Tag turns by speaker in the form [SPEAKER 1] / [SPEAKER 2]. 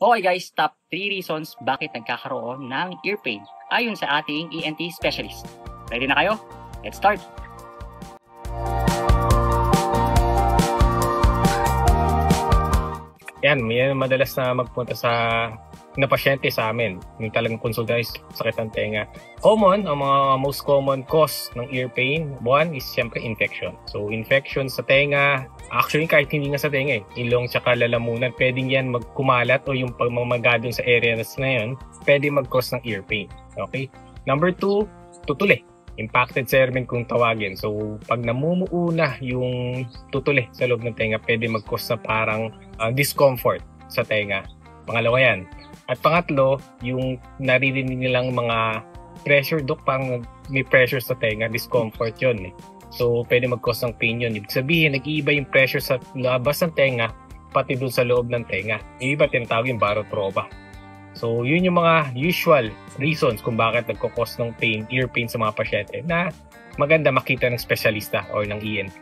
[SPEAKER 1] Okay guys, top 3 reasons bakit nagkakaroon ng ear pain ayon sa ating ENT specialist. Ready na kayo? Let's start!
[SPEAKER 2] Yan, may madalas na magpunta na pasyente sa amin. Yung talagang konsulta is sakit ng tenga. Ang mga most common cause ng ear pain, one is siyempre infection. So infection sa tenga, actually kahit hindi nga sa tenga ilong tsaka lalamunan, pwedeng yan magkumalat o yung pagmamaga dun sa area na yun, pwede mag-cause ng ear pain. Okay? Number 2, tutuli. Impacted CERMEN kung tawagin. So pag namumuo na yung tutuli sa loob ng tenga, pwede mag-cause na parang discomfort sa tenga. Pangalawa yan. At pangatlo, yung naririnig nilang mga pressure, pang may pressure sa tenga, discomfort yun So, pwede mag-cause ng pain yun. Ibig sabihin, nag-iiba yung pressure sa labas ng tenga, pati dun sa loob ng tenga. Yung iba, tinatawag yung barotrauma. So, yun yung mga usual reasons kung bakit nagkakos ng pain, ear pain sa mga pasyente na maganda makita ng espesyalista o ng ENT.